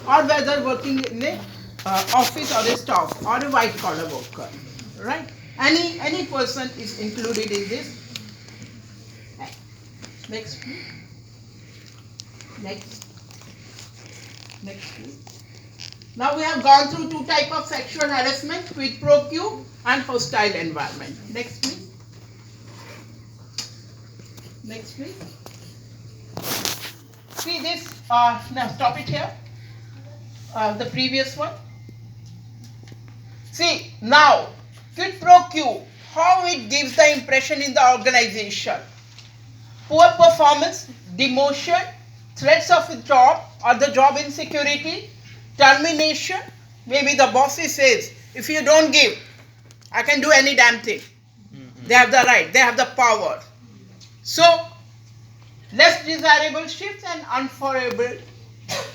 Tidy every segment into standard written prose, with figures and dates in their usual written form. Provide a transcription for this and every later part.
or whether working in a office or a staff or a white collar worker, right? Any person is included in this. Next, please. Next, please. Now we have gone through two types of sexual harassment: quid pro quo and hostile environment. Next, please. Next, please. See this. Now stop it here. The previous one. See now, quid pro quo. How it gives the impression in the organization: poor performance, demotion, threats of a job or the job insecurity, termination. Maybe the boss says, if you don't give, I can do any damn thing. They have the right, they have the power. So, less desirable shifts and unfavorable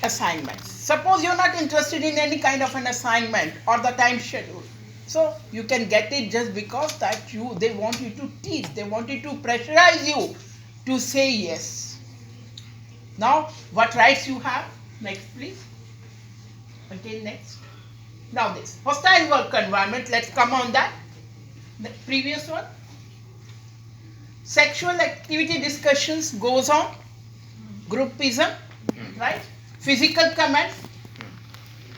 assignments. Suppose you're not interested in any kind of an assignment or the time schedule. So, you can get it just because that they want you to teach, they want you to pressurize you to say yes. Now, what rights you have? Next, please. Again, next. Now this hostile work environment. Let's come on that. The previous one. Sexual activity discussions goes on. Groupism, right? Physical comments.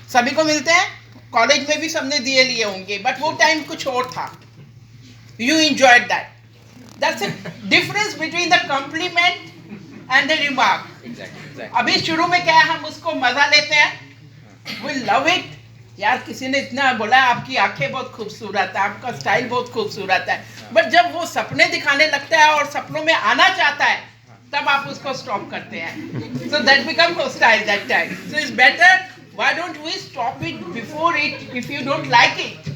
सभी को मिलते हैं. College में भी सबने दिए लिए होंगे, but वो टाइम कुछ और था. You enjoyed that. That's the difference between the compliment and the remark. Exactly. अभी शुरू में क्या है, हम उसको मजा लेते हैं. We love it. यार किसी ने इतना बोला आपकी आंखें बहुत खूबसूरत है, आपका स्टाइल बहुत खूबसूरत है. बट जब वो सपने दिखाने लगता है और सपनों में आना चाहता है, तब आप उसको स्टॉप करते हैं. So that becomes hostile that time. So it's better. Why don't we stop it before it if you don't like it?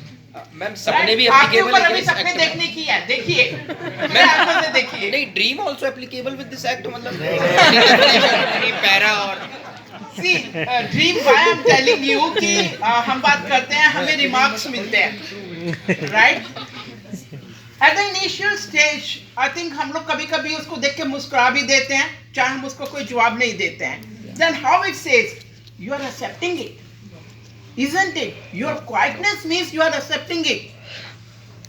Ma'am सपने भी आपके एप्लीकेबल ऊपर है अभी इस सपने एक्ट देखने की है, देखिए. मेरे आंखों से देखिए. नहीं, dream also applicable with this act, मतलब पैरा और See, dream why I'm telling you कि हम बात करते हैं, हमें remarks मिलते हैं, right? At the initial stage, I think हम लोग कभी-कभी उसको देख के मुस्कुरा भी देते हैं, चाहे हम उसको कोई जवाब नहीं देते हैं. Then how it says, you are accepting it, isn't it? Your quietness means you are accepting it.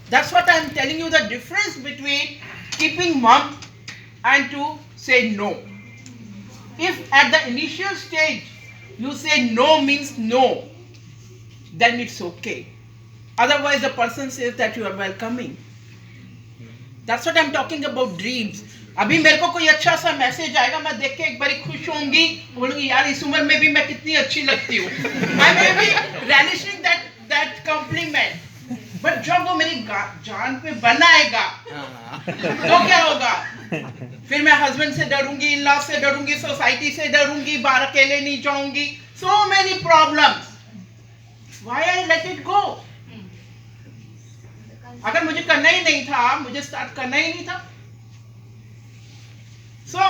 That's what I'm telling you, the difference between keeping mum and to say no. If at the initial stage you say no means no, then it's okay. Otherwise the person says that you are welcoming. That's what I'm talking about dreams. अभी मेरे को कोई अच्छा सा message आएगा, मैं देख के एक बारी खुश होंगी, बोलूंगी यार इस उम्र में भी मैं कितनी अच्छी लगती हूँ. I may be relishing that compliment. But जब वो मेरी जान पे बनाएगा, तो क्या होगा? फिर मैं हस्बैंड से डरूंगी, इन लॉ से डरूंगी, सोसाइटी से डरूंगी, बाहर अकेले नहीं जाऊंगी. So many problems. Why I let it go? अगर मुझे करना ही नहीं था, मुझे स्टार्ट करना ही नहीं था. So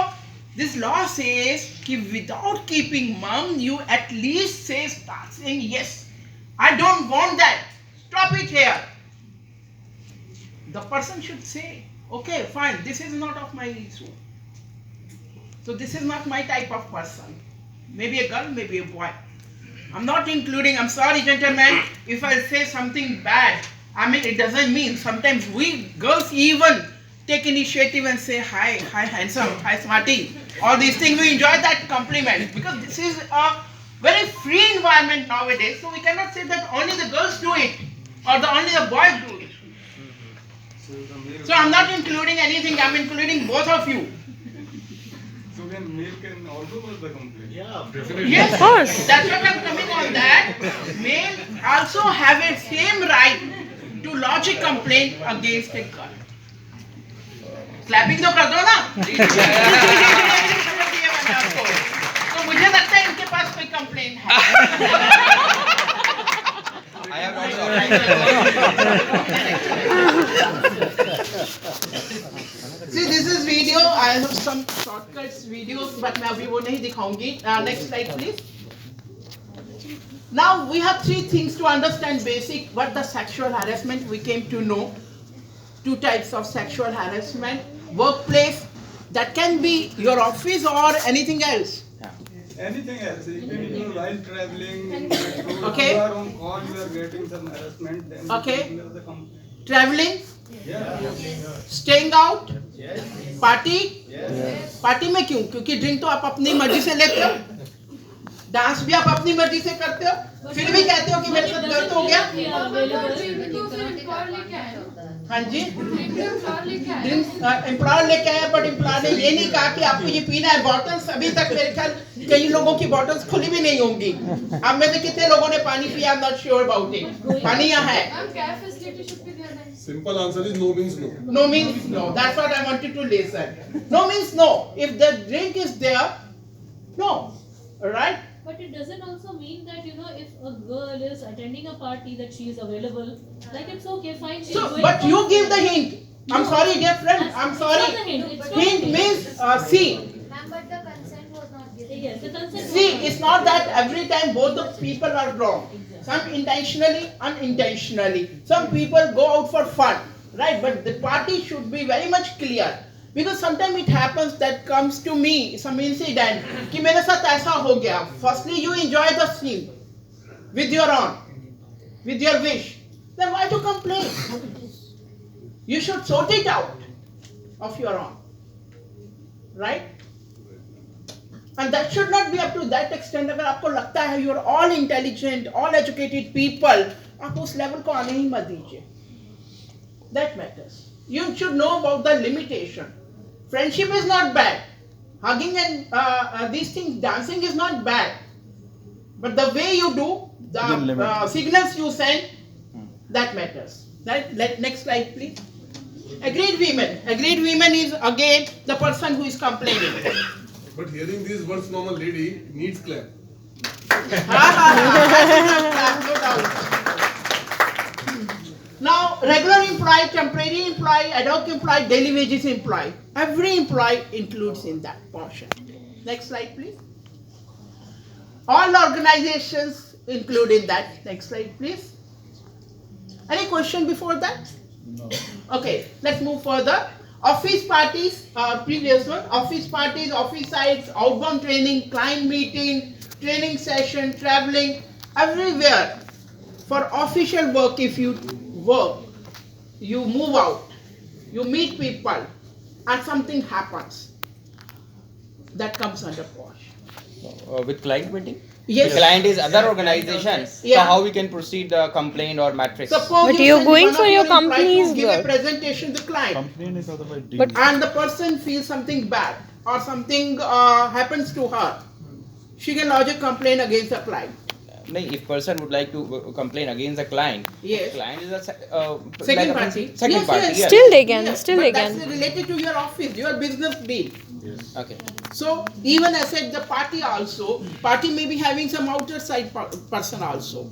this law says कि without keeping mum, you at least start saying yes. I don't want that. Stop it here. The person should say, okay, fine, this is not of my issue. So this is not my type of person. Maybe a girl, maybe a boy. I'm not including, I'm sorry gentlemen, if I say something bad, I mean it doesn't mean, sometimes we girls even take initiative and say, hi handsome, hi smarty. All these things, we enjoy that compliment because this is a very free environment nowadays. So we cannot say that only the girls do it or only the boys do it. So I'm not including anything, I'm including both of you. So then male can also make the complaint? Yeah, definitely. Yes, of course. That's what I'm coming on that. Male also have a same right to lodge a complaint against a girl. Clapping तो कर दो ना. तो मुझे लगता है इनके पास कोई कंप्लेंट है. I have also See, this is video. I have some shortcuts videos, but मैं अभी वो नहीं दिखाऊंगी. Next slide, please. Now we have three things to understand basic what the sexual harassment we came to know. Two types of sexual harassment. Workplace, that can be your office or anything else. Anything else, even Even while traveling, metro, Okay. you are on call, you are getting some harassment, then Okay. you can clear the complaint. Traveling, Yeah. staying out, party, party में क्यों? क्योंकि drink तो आप अपनी मर्जी से लेते हो, डांस भी आप अपनी मर्जी से करते हो, फिर भी कहते हो कि मेरे साथ गलत हो गया। हाँ जी, एम्प्लॉयर लेके आया, बट एम्प्लॉयर ने ये नहीं कहा कि आपको ये पीना है। बॉटल्स अभी तक मेरे ख्याल कई लोगों की बॉटल्स खुली भी नहीं होंगी। अब में से कितने लोगों ने पानी पिया? Not sure about it. पानी यहाँ है। Simple answer is no means no. No means no. That's what I wanted to listen. No means no. If the drink is there, no. Alright? But it doesn't also mean that, you know, if a girl is attending a party that she is available, like it's okay, fine. she's So, going but for- you give the hint. I'm sorry, dear friend. I'm It's not sorry. the hint. It's not Hint the means see. Ma'am, but the consent was not given. Yes, the consent. See, it's not that every time both the people are wrong. Some intentionally, unintentionally. Some people go out for fun, right? But the party should be very much clear. Because sometimes it happens that comes to me some incident कि मेरे साथ ऐसा हो गया. Firstly, you enjoy the scene with your own, with your wish. Then why to complain? You should sort it out of your own, right? And that should not be up to that extent. अगर आपको लगता है you are all intelligent, all educated people, आप उस level को आने ही मत दीजिए. That matters. You should know about the limitation. Friendship is not bad. Hugging and these things, dancing is not bad. But the way you do, the signals you send, that matters. Right? Next slide, please. Agreed women. Agreed women is again the person who is complaining. But hearing these words from a lady needs clap. No doubt. Now, regular employee, temporary employee, ad hoc employee, daily wages employee. Every employee includes in that portion. Next slide, please. All organizations include in that. Next slide, please. Any question before that? No. Okay, let's move further. Office parties, previous one. Office parties, office sites, outbound training, client meeting, training session, traveling, everywhere. For official work, if you work, you move out, you meet people, and something happens. That comes under POSH. With client meeting? Yes. The client is other organization. Yeah. So how we can proceed the complaint or matrix? Suppose But you you're send going one for of your employees company's to give a work. presentation to the client, But and the person feels something bad or something happens to her. She can lodge a complaint against the client. No, if person would like to complain against the client, Yes. client is a Second like a party. Second Yes, party. yes. Yes. still they can, Yes, still but they that's can. related to your office, your business deal. Okay. So even I said the party also, party may be having some outer side person also,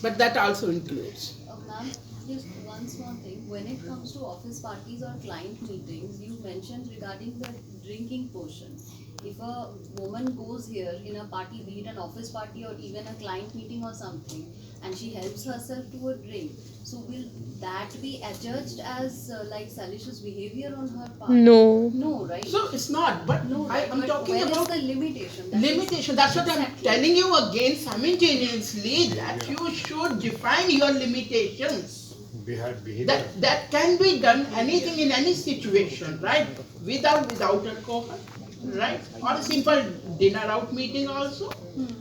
but that also includes. Ma'am, just one small thing. When it comes to office parties or client meetings, you mentioned regarding the drinking portion. If a woman goes here in a party, be it an office party or even a client meeting or something, and she helps herself to a drink, so will that be adjudged as like salacious behavior on her part? No. No, right? So it's not, but No, right? I'm But talking where about is the limitation? That is- limitation. That's what I'm Exactly. telling you again simultaneously, that you should define your limitations. That can be done anything in any situation, right? Without alcohol, right? Or a simple dinner out meeting also.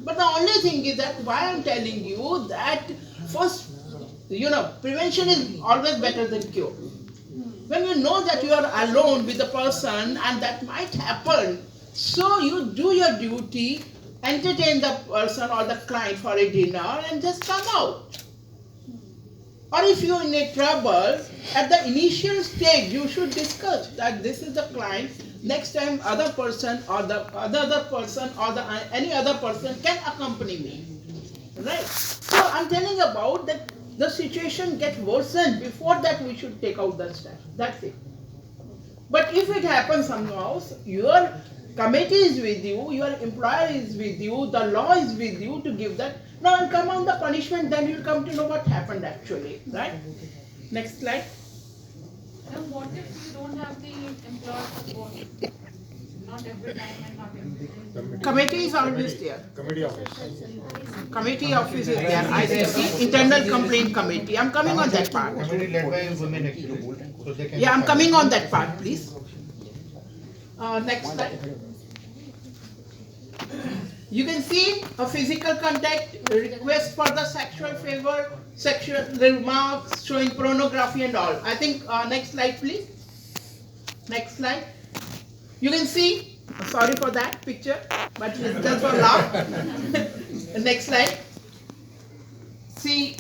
But the only thing is that why I'm telling you that first, prevention is always better than cure. When you know that you are alone with the person and that might happen, so you do your duty, entertain the person or the client for a dinner and just come out. Or if you're in a trouble, at the initial stage, you should discuss that this is the client. Next time, other person or the other person or any other person can accompany me, right? So I'm telling about that the situation gets worsened. Before that, we should take out the step. That's it. But if it happens somehow, your committee is with you, your employer is with you, the law is with you to give that. Now will come on the punishment, then you'll come to know what happened actually, right? Next slide. And what if you don't have the employer support? Committee is always there. Committee office is there. ICC, internal complaint committee. I'm coming on that part. Committee led by women actually. So they can. Yeah, I'm coming on that part, please. Next slide. You can see a physical contact, request for the sexual favor, sexual remarks showing pornography and all. I think next slide, please. Next slide. You can see. Sorry for that picture, but it's just for laugh. Next slide. See,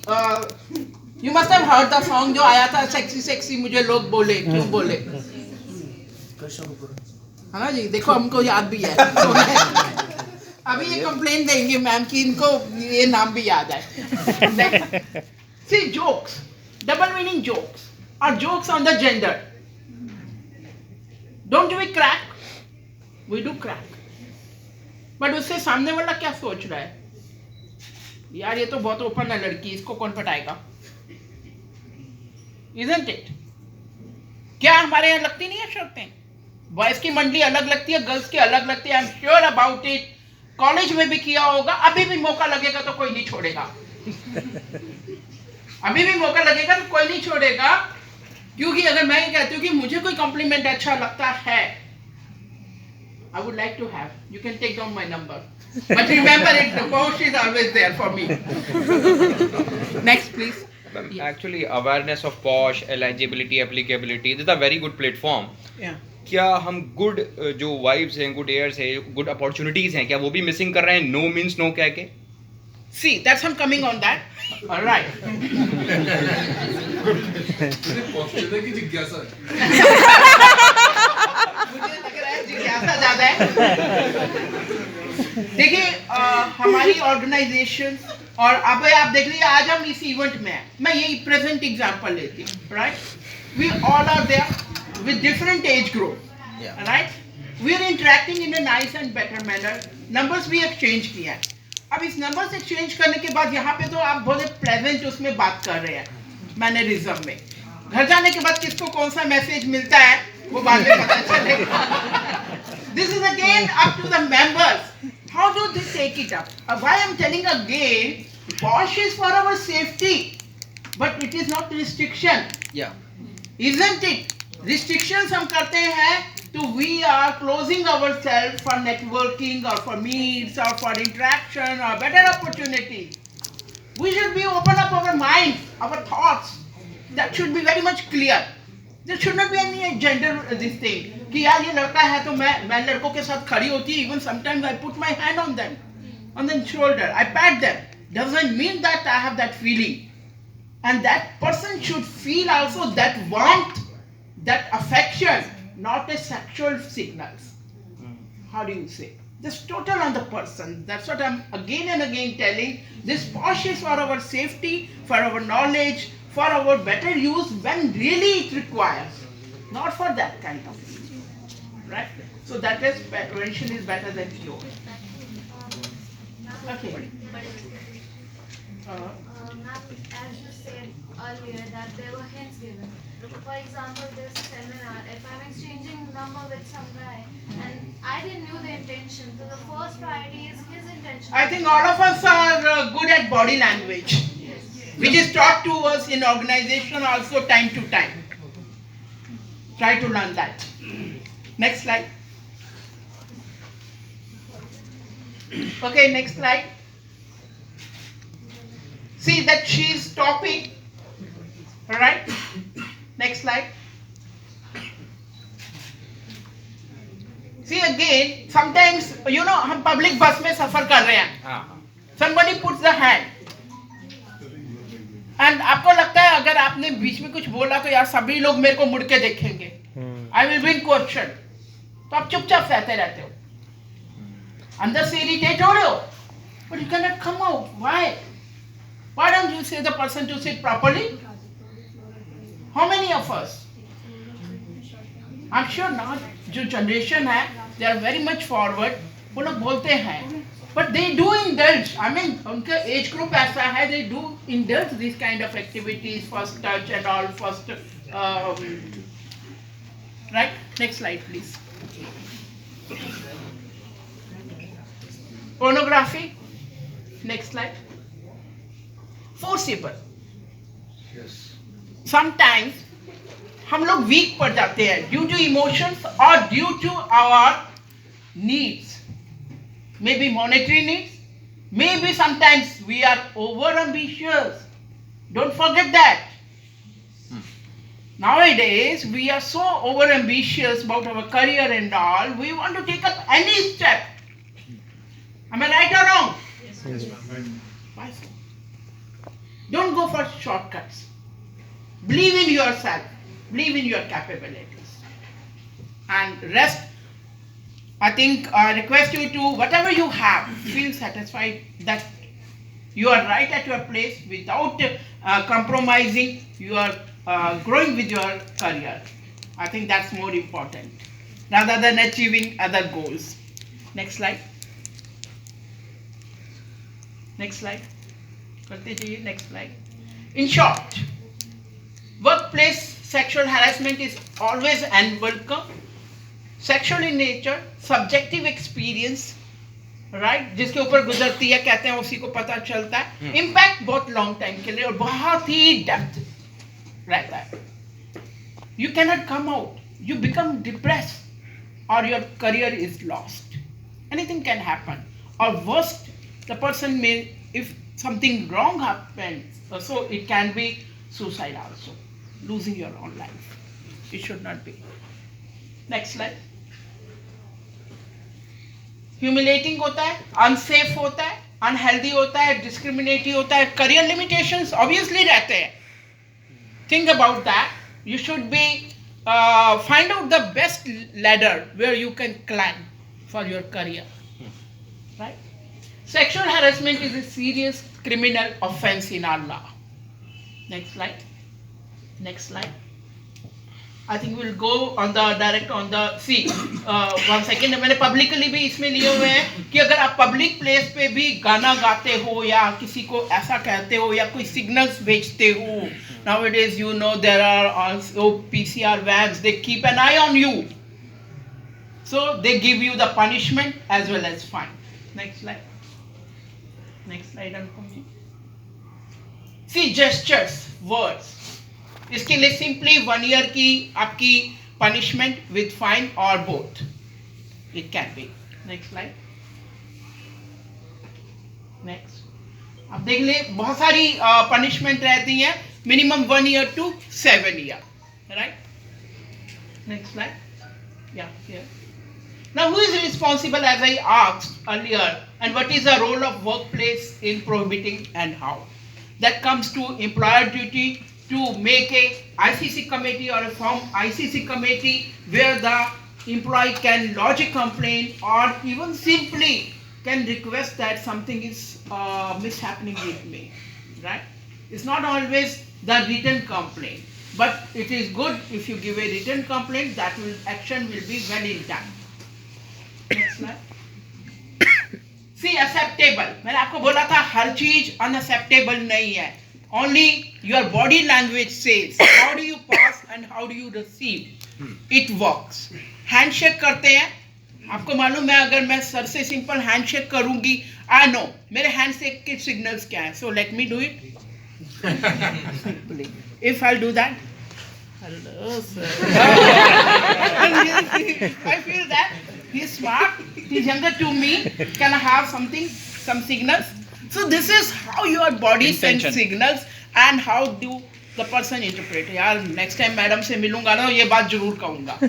you must have heard the song जो आया था sexy sexy मुझे लोग बोले क्यों बोले है ना जी देखो हमको याद भी है अभी ये कंप्लेंट देंगे मैम कि इनको ये नाम भी याद है See jokes, double meaning jokes or jokes on the gender. Don't we crack? We do crack. But उससे सामने वाला क्या सोच रहा है यार ये तो बहुत ओपन है लड़की इसको कौन पटाएगा Isn't it? क्या हमारे यहाँ लगती नहीं है शर्तें बॉयज की मंडली अलग लगती है गर्ल्स की अलग लगती है I am sure about it college में भी किया होगा अभी भी मौका लगेगा तो कोई नहीं छोड़ेगा अभी भी मौका लगेगा तो कोई नहीं छोड़ेगा क्योंकि अगर मैं कहती हूँ कि मुझे कोई कॉम्प्लीमेंट अच्छा लगता है I would like to have. You can take down my number. But remember it, the post is always there for me. Next, please. Actually, awareness of POSH, eligibility, applicability, this is a very good platform. Yeah. क्या हम good जो wives हैं, good heirs हैं, good opportunities हैं, क्या वो भी missing कर रहे हैं? No means no कह के? See, that's I'm coming on that. All right. पहुंचने की जिज्ञासा है मुझे लग रहा है जिज्ञासा ज्यादा है देखिए हमारी ऑर्गेनाइजेशन और अब आप देख लीजिए आज हम इस इवेंट में हैं मैं यही प्रेजेंट एग्जांपल लेती हूँ right we all are there with different age group right we are interacting in a nice and better manner numbers भी एक्सचेंज किए हैं अब इस नंबर्स एक्सचेंज करने के बाद यहाँ पे तो आप बहुत प्लेजेंट उसमें बात कर रहे हैं मैनरिज्म में घर जाने के बाद किसको कौन सा मैसेज मिलता है वो बाद में पता चलेगा This is again up to the members. How do they take it up? Why I'm telling again, POSH is for our safety, but it is not restriction. Yeah. Isn't it? Restrictions हम करते हैं तो we are closing ourselves for networking or for meets or for interaction or better opportunities. We should be open up our mind, our thoughts. That should be very much clear. There should not be any gender this thing. कि यार ये लड़का है तो मैं लड़कों के साथ खड़ी होती है. Even sometimes I put my hand on them, on their shoulder. I pat them. Doesn't mean that I have that feeling. And that person should feel also that warmth, that affection, not a sexual signals. How do you say? Just total on the person. That's what I'm again and again telling. This POSH is for our safety, for our knowledge, for our better use when really it requires. Not for that kind of thing. Right? So that is prevention is better than cure. Okay. As you said earlier that there were hints given. For example, this seminar, if I'm exchanging number with some guy and I didn't know the intention, so the first priority is his intention. I think all of us are good at body language, which is taught to us in organization also time to time. Try to learn that. Next slide. Okay, next slide. See that she is stopping. Alright? Next slide. See again, sometimes, you know, हम public bus में सफर कर रहे हैं. Somebody puts the hand. And आपको लगता है अगर आपने बीच में कुछ बोला तो यार सभी लोग मेरे को मुड़ के देखेंगे. I will be questioned. तो आप चुपचाप सहते रहते हो. अंदर से irritate हो रहे हो. But you cannot come out. Why? Why don't you say the person to sit properly? How many of us? I'm sure not. जो generation है, they are very much forward. वो लोग बोलते हैं. But they do indulge. I mean, उनका age group ऐसा है, they do indulge these kind of activities, first touch and all, first. Right? Next slide, please. Pornography. Next slide. Forcible. Sometimes हम लोग week पड़ जाते हैं ड्यू टू इमोशंस और due to our needs, maybe monetary needs, maybe sometimes we are over ambitious. Don't forget that. Nowadays we are so over ambitious about our career and all. We want to take up any step. Am I right or wrong? Why so? Don't go for shortcuts. Believe in yourself. Believe in your capabilities. And rest, I think I request you to, whatever you have, feel satisfied that you are right at your place without compromising. You are growing with your career. I think that's more important rather than achieving other goals. Next slide. Next slide. Next slide. In short, workplace sexual harassment is always unwelcome, sexual in nature, subjective experience, right जिसके ऊपर गुजरती है कहते हैं उसी को पता चलता है. इम्पैक्ट बहुत लॉन्ग टाइम के लिए और बहुत ही डेप्थ रहता है. You can not come out, you become depress और your career is lost. Anything can happen और worst the person may if something wrong happens so it can be suicide also, losing your own life. It should not be. Next slide. Humiliating होता है, unsafe होता है, unhealthy होता है, discriminative होता है, career limitations obviously रहते हैं. Think about that. You should be find out the best ladder where you can climb for your career. Right. Sexual harassment is a serious criminal offense in our law. Next slide. Next slide. I think we'll go on the direct on the see. One second. मैंने publicly भी इसमें लिए हुए हैं कि अगर आप public place पे भी गाना गाते हो या किसी को ऐसा कहते हो या कोई signals भेजते हो, nowadays you know there are also PCR vans. They keep an eye on you, so they give you the punishment as well as fine. Next slide. Next slide. See gestures, words. इसके लिए simply 1 year की आपकी punishment with fine और both it can B. Next slide. Next. अब देख ले बहुत सारी पनिशमेंट रहती हैं, minimum 1 year to 7 year. Right. Next slide. या here. Now who is responsible as I asked earlier, and what is the role of workplace in prohibiting and how? That comes to employer duty to make a ICC committee or a form ICC committee where the employee can lodge a complaint or even simply can request that something is mishappening with me, right? It's not always the written complaint, but it is good if you give a written complaint. That action will be well in time. Next slide. See acceptable. मैंने आपको बोला था हर चीज unacceptable नहीं है. Only your body language says how do you pass and how do you receive. It works. Handshake करते हैं, आपको मालूम है अगर मैं सर से सिंपल हैंडशेक करूंगी, I know मेरे हैंडशेक के सिग्नल्स क्या हैं. So let me do it. Simply. If I'll do that. Hello sir. I feel that he's smart, he's younger to me, can I have something, some signals? So this is how your body sends signals and how do the person interpret. यार next time madam से मिलूंगा ना ये बात जरूर कहूँगा.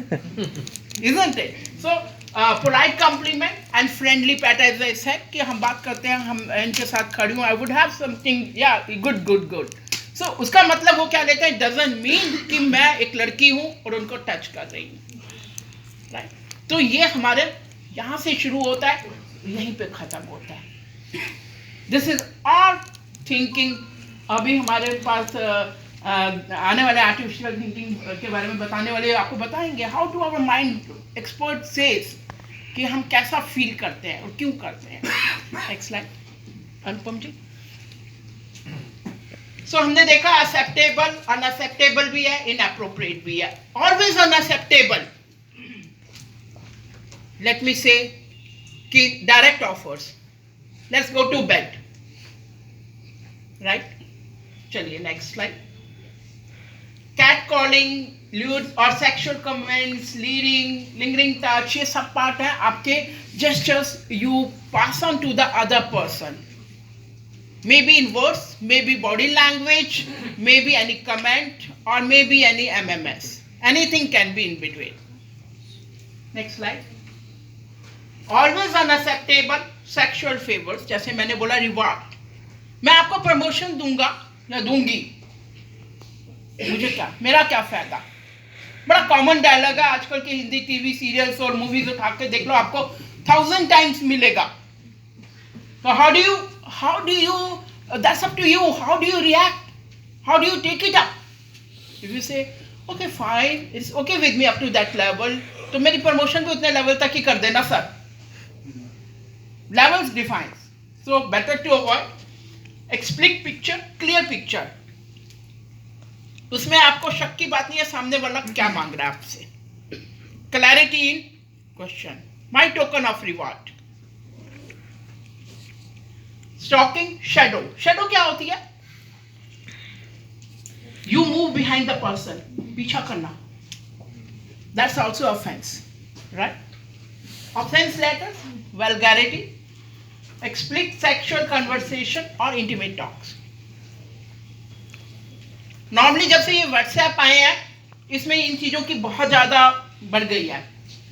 Isn't it? So polite compliment and friendly pat as I said कि हम बात करते हैं, हम इनके साथ खड़ी हूँ, I would have something, yeah, good. So उसका मतलब वो क्या लेते हैं, doesn't mean कि मैं एक लड़की हूँ और उनको टच कर रही हूँ. Right? तो ये हमारे यहाँ से शुरू होता है, यहीं पे खत्म होता है. This is all thinking. अभी हमारे पास आने वाले आर्टिफिशियल थिंकिंग के बारे में बताने वाले आपको बताएंगे how to our mind expert says कि हम कैसा फील करते हैं और क्यों करते हैं. Next slide. अनुपम जी. सो हमने देखा एक्सेप्टेबल, अनएक्सेप्टेबल भी है, इनएप्रोप्रिएट भी है. Always unacceptable. let me say, direct offers. Let's go to bed. Right? Chaliye, next slide. Catcalling, lewd or sexual comments, leading, lingering touch, ये सब part है आपके gestures you pass on to the other person. Maybe in words, maybe body language, maybe any comment, or maybe any MMS. Anything can be in between. Next slide. Always unacceptable sexual favors, जैसे मैंने बोला reward. मैं आपको promotion दूंगा या दूंगी, मुझे क्या, मेरा क्या फायदा. बड़ा कॉमन डायलॉग है आजकल के हिंदी टीवी सीरियल्स और मूवीज उठा के देख लो, आपको 1000 times मिलेगा. So how do you that's up to you. How do you react? How do you take it up? If you say, okay fine, it's okay with me up to that level, तो मेरी promotion भी उतने level तक ही कर देना sir. Levels defines. So better to avoid. Explicit picture, clear picture. उसमें आपको शक की बात नहीं है सामने वाला क्या मांग रहा है आपसे. Clarity in question. My token of reward. Stalking, shadow. Shadow क्या होती है? You move behind the person. पीछा करना. That's also offense, right? Offense letters, vulgarity, explicit sexual conversation or intimate talks. Normally जब से ये WhatsApp आए हैं, इसमें इन चीज़ों की बहुत ज़्यादा बढ़ गई है.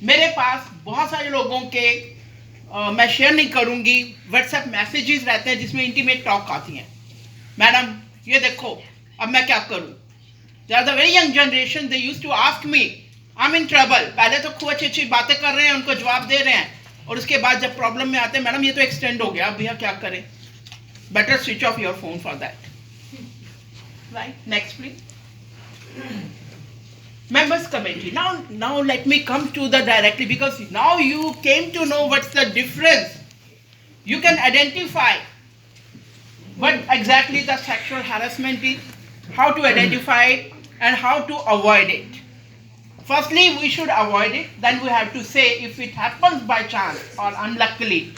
मेरे पास बहुत सारे लोगों के मैं शेयर नहीं करूंगी WhatsApp मैसेजेस रहते हैं जिसमें इंटीमेट टॉक आती हैं. मैडम ये देखो अब मैं क्या करूं. They are the very young generation. They used to ask me, I'm in trouble. पहले तो खूब अच्छी अच्छी बातें कर रहे हैं, उनको जवाब दे रहे हैं, और उसके बाद जब प्रॉब्लम में आते हैं, मैडम ये तो एक्सटेंड हो गया, अब भैया क्या करें. Better switch off your phone for that. Right? Next please. Members committee. Now let me come to the directly, because now you came to know what's the difference. You can identify what exactly the sexual harassment is, how to identify it, and how to avoid it. Firstly, we should avoid it. Then we have to say if it happens by chance or unluckily,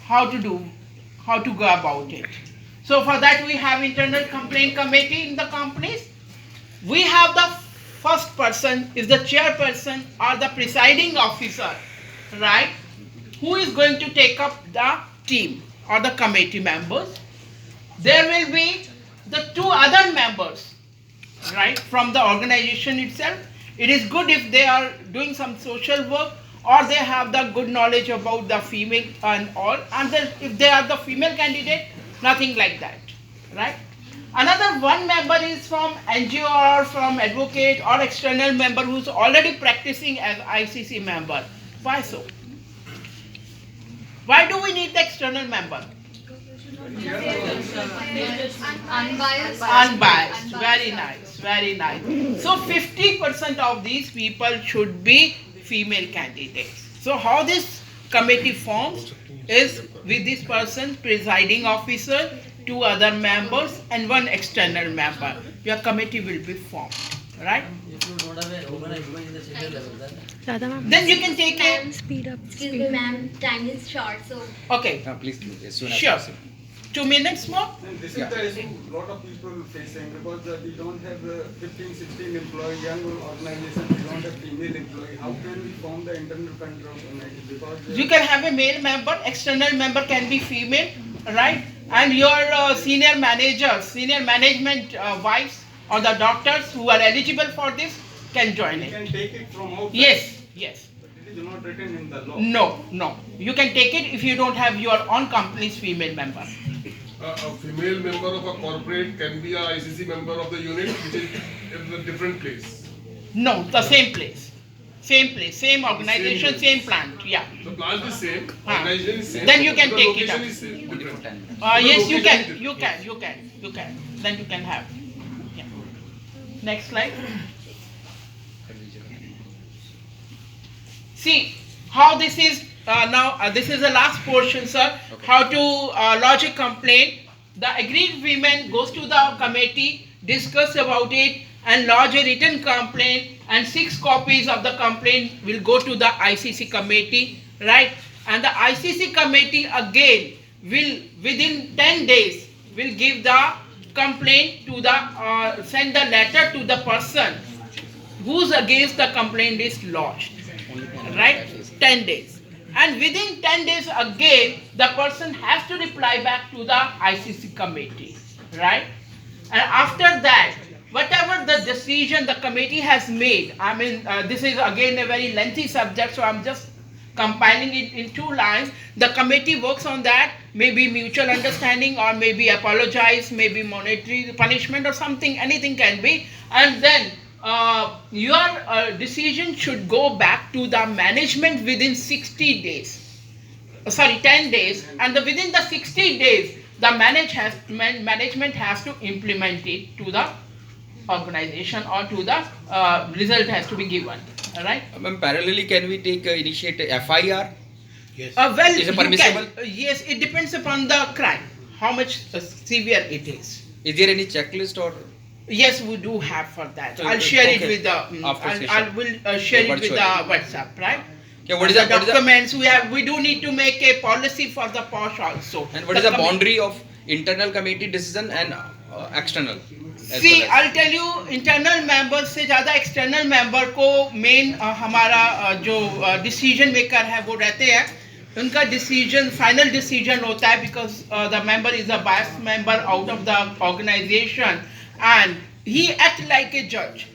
how to go about it. So for that we have internal complaint committee in the companies. We have the first person is the chairperson or the presiding officer, right? Who is going to take up the team or the committee members. There will be the 2 other members, right, from the organization itself. It is good if they are doing some social work or they have the good knowledge about the female and all. And then if they are the female candidate, nothing like that, right? Another 1 member is from NGO or from advocate or external member who's already practicing as ICC member. Why so? Why do we need the external member? Unbiased. Very nice. Very nice. So 50% of these people should be female candidates. So how this committee forms is with this person, presiding officer, 2 other members and 1 external member. Your committee will be formed, right? Then you can take a Excuse me, ma'am. Time is short, so. okay. Please, as soon as Sure. possible. 2 minutes more. And this is the issue lot of people facing, because we don't have 15, 16 employee, young organization, we don't have female employee. How can we form the internal control committee? Because You can have a male member, external member can be female, right? And your senior managers, senior management wives or the doctors who are eligible for this can join we it. can take it from outside. Yes. But it is not written in the law. No. You can take it if you don't have your own company's female member. A female member of a corporate can be a ICC member of the unit, which is in a different place. No, the same place. Same organization, same plant, yeah. The plant is same, Ah. organization is same. Then you can the take it location up. is same, different. Yes, you location can, is you can. Then you can have. Yeah. Next slide. See how this is now. This is the last portion, sir. Okay. How to lodge a complaint. The aggrieved women goes to the committee, discuss about it, and lodge a written complaint. And 6 copies of the complaint will go to the ICC committee. right? And the ICC committee again will within 10 days will give the complaint to the send the letter to the person whose against the complaint is lodged, right? 10 days. And within 10 days again, the person has to reply back to the ICC committee, right? And after that, whatever the decision the committee has made, I mean, this is again a very lengthy subject, so I'm just compiling it in 2 lines. The committee works on that, maybe mutual understanding or maybe apologize, maybe monetary punishment or something, anything can be. And then your decision should go back to the management within 60 days. 10 days. And within the 60 days, the management has to implement it to the organization or to the result has to be given. Alright? Parallelly, can we initiate a FIR? Yes. Well, Is it you permissible? can. Yes, it depends upon the crime, how much severe it is. Is there any checklist or? Yes, we do have for that. So, I'll share it okay. with the. After I session. will share it with Virtually. the WhatsApp, right? Okay, what is the the documents we do need to make a policy for the POSH also. and what is the boundary of internal committee decision and external? as See, well as? I'll tell you, internal members से ज़्यादा external member को main हमारा जो decision maker है वो रहते हैं, उनका decision final decision होता है because the member is a biased member out of the organization and he act like a judge.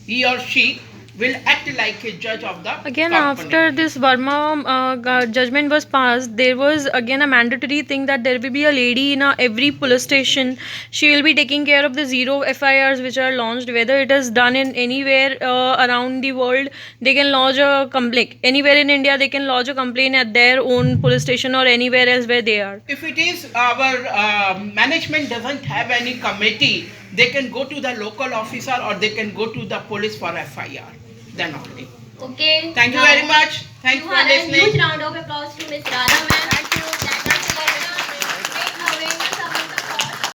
He or she will act like a judge of the Again, company. after this Verma judgment was passed, there was again a mandatory thing that there will be a lady in every police station. She will be taking care of the 0 FIRs which are launched, whether it is done in anywhere around the world. They can lodge a complaint. Anywhere in India, they can lodge a complaint at their own police station or anywhere else where they are. If it is our management doesn't have any committee, they can go to the local officer or they can go to the police for FIR. Then only. Okay. Thank you now very much. Thanks you for have a listening. huge round of applause to Miss Radha ma'am. Thank you.